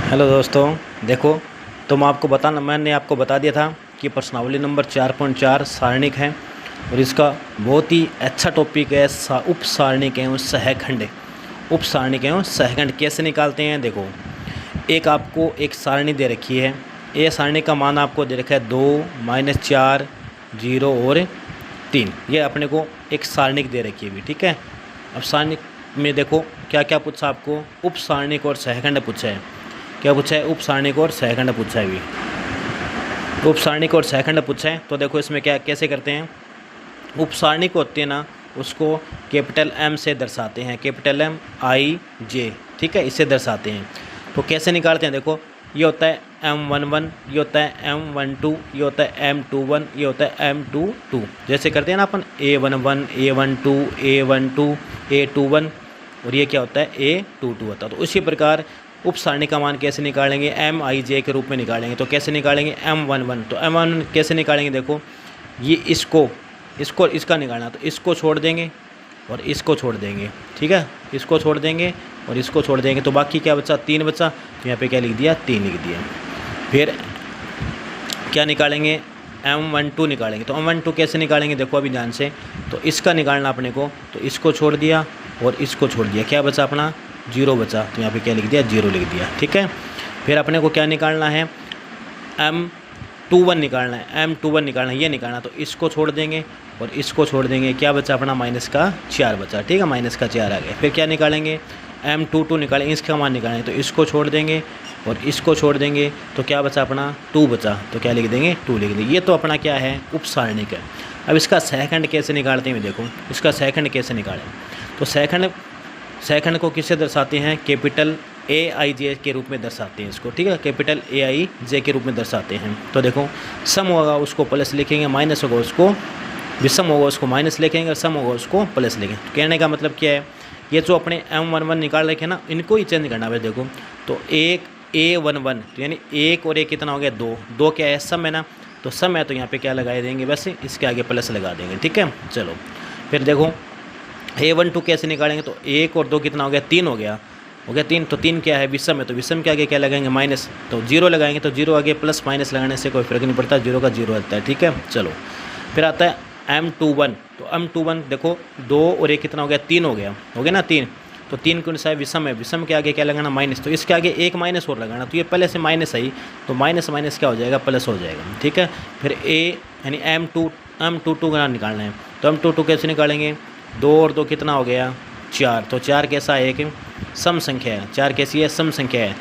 Hello दोस्तों, देखो तो मैंने आपको बता दिया था कि प्रश्नावली नंबर 4.4 सारणिक है और इसका बहुत ही अच्छा टॉपिक है उप सारणिक एवं सहखंड। उप सारणिक एवं सहखंड कैसे निकालते हैं। देखो, एक आपको एक सारणी दे रखी है। ए सारणी का मान आपको दे रखा है 2, -4, 0 और 3। ये अपने को एक सारणिक दे रखी है भी, ठीक है। अब सारणिक में देखो क्या क्या पूछा आपको, उप सारणिक और सहखंड पूछा है। क्या पूछा है? उप सारणिक और सहखंड पूछा है भी। उप सारणिक और सहखंड पूछा है तो देखो इसमें क्या कैसे करते हैं। उप सारणिक होती है ना, उसको कैपिटल M से दर्शाते हैं, कैपिटल M I J, ठीक है, इससे दर्शाते हैं। तो कैसे निकालते हैं, देखो ये होता है M11, ये होता है M12, ये होता है M21, ये होता है M22। जैसे करते हैं ना अपन A11, A12, A12, A21 और ये क्या होता है A22 होता है। तो उसी प्रकार उप सारणी का मान कैसे निकालेंगे, MIJ के रूप में निकालेंगे। तो कैसे निकालेंगे M11, तो M11 कैसे निकालेंगे, देखो ये इसका निकालना, तो इसको छोड़ देंगे और इसको छोड़ देंगे, ठीक है, इसको छोड़ देंगे और इसको छोड़ देंगे। तो बाकी क्या बचा, 3 बचा। तो यहाँ पे क्या लिख दिया, 3 लिख दिया। फिर क्या निकालेंगे, M12 निकालेंगे। तो M12 कैसे निकालेंगे, देखो अभी ध्यान से। तो इसका निकालना अपने को, तो इसको छोड़ दिया और इसको छोड़ दिया, क्या बचा अपना 0 बचा। तो यहाँ पे क्या लिख दिया, 0 लिख दिया, ठीक है। फिर अपने को क्या निकालना है, M21 निकालना है, M21 निकालना है, ये निकालना। तो इसको छोड़ देंगे और इसको छोड़ देंगे, क्या बचा अपना -4 बचा, ठीक है, -4 आ गया। फिर क्या निकालेंगे, M22 निकालेंगे, इसका मान निकालेंगे। तो इसको छोड़ देंगे और इसको छोड़ देंगे, तो क्या बचा अपना 2 बचा। तो क्या लिख देंगे, 2 लिख देंगे। ये तो अपना क्या है, उप सारणिक है। अब इसका सहखंड कैसे निकालते हैं, देखो इसका सहखंड कैसे निकालें। तो सहखंड को किससे दर्शाते हैं, कैपिटल AIJ के रूप में दर्शाते हैं इसको, ठीक है, कैपिटल AIJ के रूप में दर्शाते हैं। तो देखो सम होगा उसको प्लस लिखेंगे, माइनस होगा उसको, विषम होगा उसको माइनस लिखेंगे और सम होगा उसको प्लस लिखेंगे। तो कहने का मतलब क्या है, ये जो अपने M11 निकाल रखे ना, इनको ही चेंज करना है। देखो तो एक A11, तो यानी 1 और 1 कितना हो गया, 2 क्या है, सम है ना। तो सम है तो यहाँ पे क्या लगा देंगे, वैसे इसके आगे प्लस लगा देंगे, ठीक है। चलो फिर देखो A12 कैसे निकालेंगे। तो 1 और 2 कितना हो गया, 3 हो गया 3। तो 3 क्या है, विषम है, तो विषम के आगे क्या लगाएंगे, माइनस। तो 0 लगाएंगे, तो 0 आगे प्लस माइनस लगाने से कोई फर्क नहीं पड़ता, 0 का 0 रहता है, ठीक है। चलो फिर आता है M21। तो M21 देखो 2 और 1 कितना हो गया, 3 हो गया ना 3। तो 3 कौन सा है, विषम है, विषम के आगे क्या लगाना, माइनस। तो इसके आगे एक माइनस और लगाना, तो ये पहले से माइनस है ही, तो माइनस माइनस क्या हो जाएगा, प्लस हो जाएगा, ठीक है। फिर यानी M22 का निकालना है। तो M22 कैसे निकालेंगे, 2 और 2 कितना हो गया, 4। तो 4 कैसा है, एक सम संख्या है, 4 कैसी है, सम संख्या है।